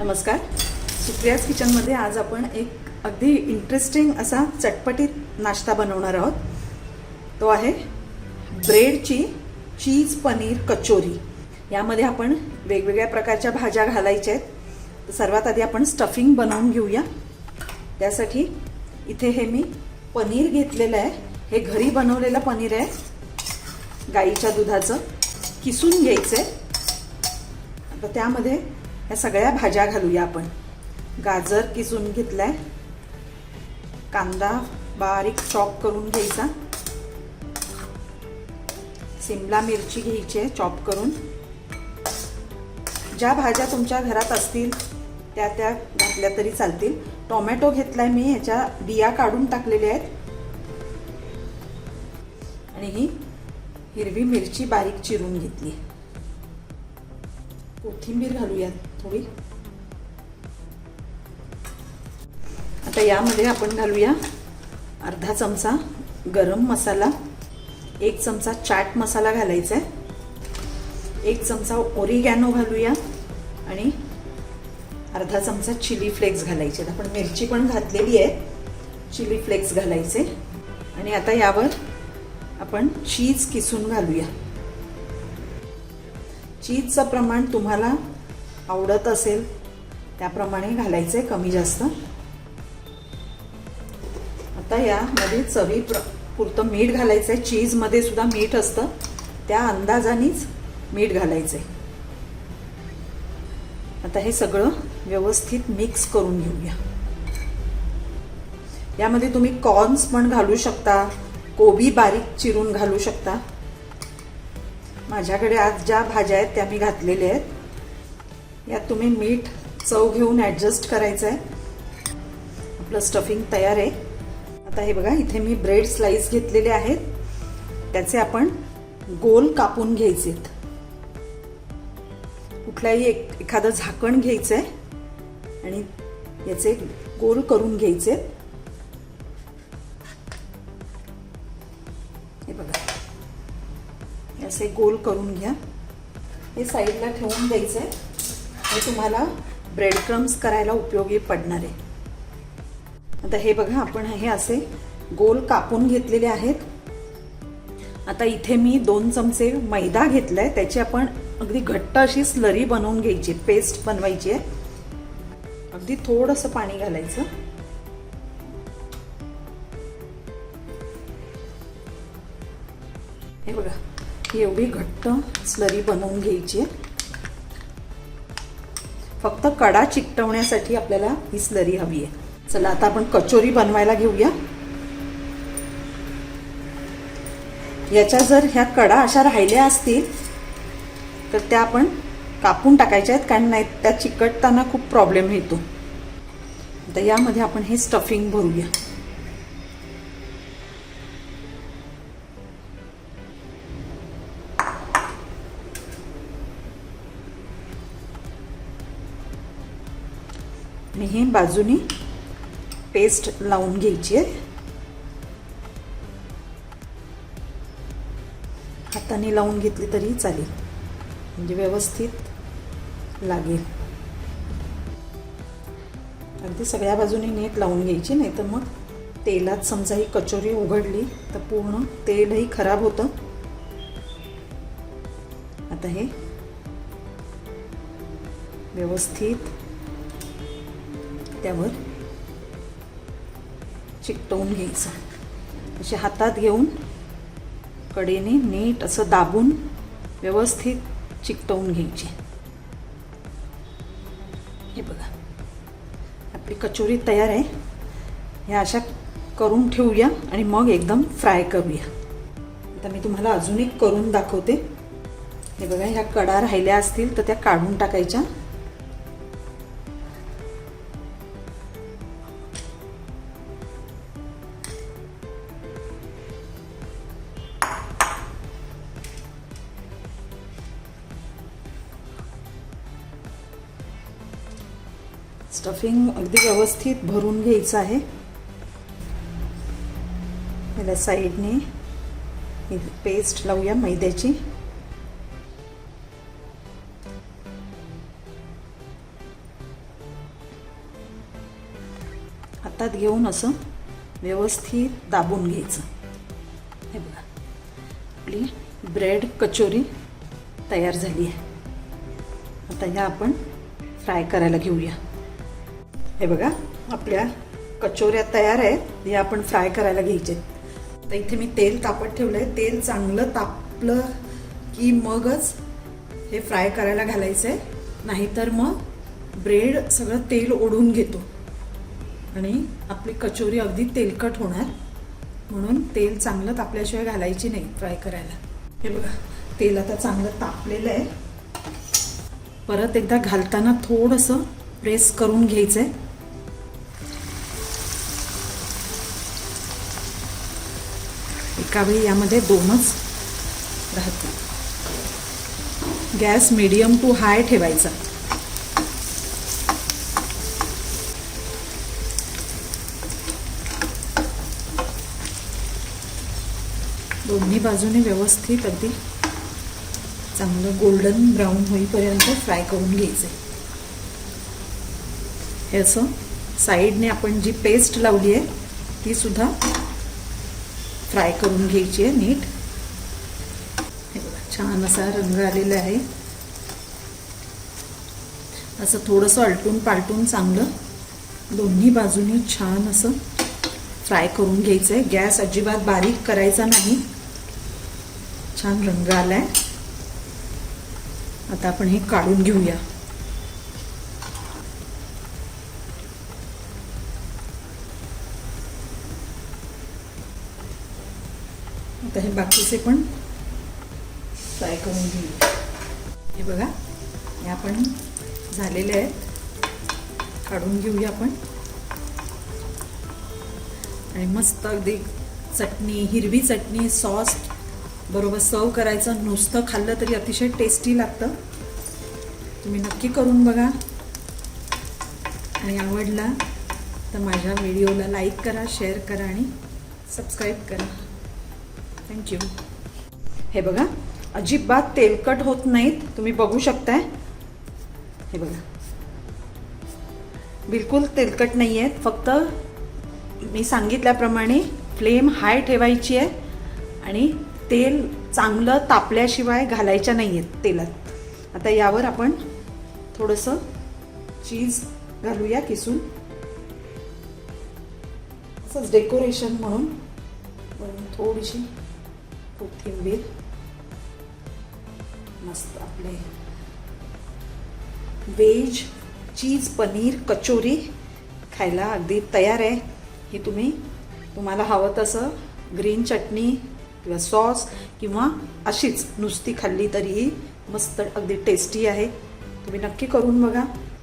नमस्कार. सुप्रियाज किचनमध्ये आज आपण एक अगदी इंटरेस्टिंग असा चटपटीत नाश्ता बनवणार आहोत. तो आहे ब्रेडची चीज पनीर कचोरी. यामध्ये आपण वेगवेगळ्या प्रकारच्या भाज्या घालायच्या आहेत. तर सर्वात आधी आपण स्टफिंग बनवून घेऊया. त्यासाठी इथे हे मी पनीर घेतलेलं आहे. हे घरी बनवलेलं पनीर आहे, गाईच्या दुधाचं. किसून घ्यायचं आहे. आता त्यामध्ये या सगळ्या भाज्या घालूया आपण. गाजर किसून घेतलाय, कांदा बारीक चॉप करून घ्यायचा, सिमला मिरची घ्यायची आहे चॉप करून. ज्या भाज्या तुमच्या घरात असतील त्या घातल्या तरी चालतील. टोमॅटो घेतलाय मी, याच्या बिया काढून टाकलेल्या आहेत. आणि ही हिरवी मिरची बारीक चिरून घेतली. कोथिंबीर घालूया थोडी. आता यामध्ये आपण घालूया अर्धा चमचा गरम मसाला, 1 चमचा चाट मसाला घालायचा आहे, 1 चमचा ओरिगॅनो घालूया आणि अर्धा चमचा चिली फ्लेक्स घालायचे. आपण मिरची पण घातलेली आहे, चिली फ्लेक्स घालायचे. आणि आता यावर आपण चीज किसून घालूया. चीजचं प्रमाण तुम्हाला आवडत असेल त्याप्रमाणे घालायचे, कमी जास्त. आता यामध्ये चवी पुरतं मीठ घालायचं आहे. चीजमध्ये सुद्धा मीठ असतं, त्या अंदाजानेच मीठ घालायचं आहे. आता हे सगळं व्यवस्थित मिक्स करून घेऊया. यामध्ये तुम्ही कॉर्न्स पण घालू शकता, कोबी बारीक चिरून घालू शकता. माझ्याकडे आज ज्या भाज्या आहेत त्या मी घातलेल्या आहेत. यात तुम्ही मीठ चव घेऊन ॲडजस्ट करायचं आहे. आपलं स्टफिंग तयार आहे. आता हे बघा, इथे मी ब्रेड स्लाइस घेतलेले आहेत. त्याचे आपण गोल कापून घ्यायचे. कुठल्याही एखादं झाकण घ्यायचं आहे आणि याचे गोल करून घ्यायचे. हे बघा, असे गोल करून घ्या. हे साईडला ठेवून द्यायचं आहे. हे तुम्हाला ब्रेड क्रम्स करायला उपयोगी पडणार आहे. आता हे बघा, आपण हे असे गोल कापून घेतलेले आहेत. आता इथे मी 2 चमचे मैदा घेतलाय. त्याची आपण अगदी घट्ट अशी स्लरी बनवून घ्यायची, पेस्ट बनवायची आहे. अगदी थोडंसं पाणी घालायचं. हे बघा, ही एवढी घट्ट स्लरी बनवून घ्यायची आहे. फक्त कडा चिकटवण्यासाठी आपल्याला ही स्लरी हवी आहे. चला आता आपण कचोरी बनवायला घेऊया. याच्या जर ह्या कडा अशा राहिल्या असतील तर त्या आपण कापून टाकायच्या आहेत, कारण नाही त्या चिकटताना खूप प्रॉब्लेम येतो. आता यामध्ये आपण हे स्टफिंग भरूया. आणि ही बाजूनी पेस्ट लावून घ्यायची आहे. हाताने लावून घेतली तरी चालेल, म्हणजे व्यवस्थित लागेल. अगदी सगळ्या बाजूने नीट लावून घ्यायची, नाही तर मग तेलात समजा ही कचोरी उघडली तर पूर्ण तेलही खराब होतं. आता हे व्यवस्थित त्यावर चिकटवून घ्यायचं. असे हातात घेऊन कडेने नीट असं दाबून व्यवस्थित चिकटवून घ्यायची. हे बघा, आपली कचोरी तयार आहे. ह्या अशा करून ठेवूया आणि मग एकदम फ्राय करूया. आता मी तुम्हाला अजून एक करून दाखवते. हे बघा, ह्या कडा राहिल्या असतील तर त्या काढून टाकायच्या. स्टफिंग अगदी व्यवस्थित भरून घ्यायचं आहे. याला साईडने पेस्ट लावूया मैद्याची. हातात घेऊन असं व्यवस्थित दाबून घ्यायचं. हे बघा, आपली ब्रेड कचोरी तयार झाली आहे. आता ह्या आपण फ्राय करायला घेऊया. हे बघा, आपल्या कचोऱ्या तयार आहेत. या आपण फ्राय करायला घ्यायचे. तर इथे मी तेल तापत ठेवलं आहे. तेल चांगलं तापलं की मगच हे फ्राय करायला घालायचं आहे, नाहीतर मग ब्रेड सगळं तेल ओढून घेतो आणि आपली कचोरी अगदी तेलकट होणार. म्हणून तेल चांगलं तापल्याशिवाय घालायची नाही फ्राय करायला. हे बघा, तेल आता चांगलं तापलेलं आहे. परत एकदा घालताना थोडंसं प्रेस करून घ्यायचं आहे. एका वेळी यामध्ये दोनच राहतील. गॅस मीडियम टू हाय ठेवायचा. दोन्ही बाजूने व्यवस्थित अगदी चांगलं गोल्डन ब्राऊन होईपर्यंत फ्राय करून घ्यायचे. हे असं साईडने आपण जी पेस्ट लावली आहे ती सुद्धा फ्राय करून घ्यायची आहे नीट. हे बघा, छान असा रंग आलेला आहे. असं थोडंसं अलटून पालटून चांगलं दोन्ही बाजूनी छान असं फ्राय करून घ्यायचं आहे. गॅस अजिबात बारीक करायचा नाही. छान रंग आलाय. आता आपण हे काढून घेऊया. आता हे बाकीचे पण फ्राय करून घेऊया. हे बघा, हे आपण झालेले आहेत. काढून घेऊया आपण. आणि मस्त अगदी चटणी, हिरवी चटणी सॉस बरोबर सर्व करायचं. नुसतं खाल्लं तरी अतिशय टेस्टी लागतं. तुम्ही नक्की करून बघा. आणि आवडला तर माझ्या व्हिडिओला लाईक करा, शेअर करा आणि सबस्क्राईब करा. थँक्यू. हे बघा, अजिबात तेलकट होत नाहीत. तुम्ही बघू शकताय. हे बघा, बिलकुल तेलकट नाही आहेत. फक्त मी सांगितल्याप्रमाणे फ्लेम हाय ठेवायची आहे आणि तेल चांगलं तापल्याशिवाय घालायच्या नाही आहेत तेलात. आता यावर आपण थोडंसं चीज घालूया किसून, असंच डेकोरेशन म्हणून. थोडीशी कोथिंबीर. मस्त आपले व्हेज चीज पनीर कचोरी खायला अगदी तयार आहे. ही तुम्हाला हवं तसं ग्रीन चटणी किंवा सॉस किंवा अशीच नुसती खाल्ली तरीही मस्त अगदी टेस्टी आहे. तुम्ही नक्की करून बघा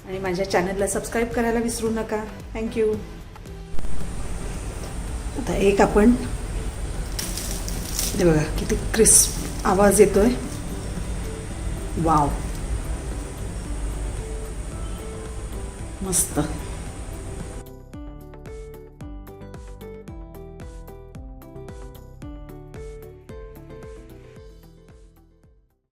आणि माझ्या चॅनलला सबस्क्राईब करायला विसरू नका. थँक्यू. आता एक आपण, हे बघा किती क्रिस्प आवाज येतोय. वाव, मस्त.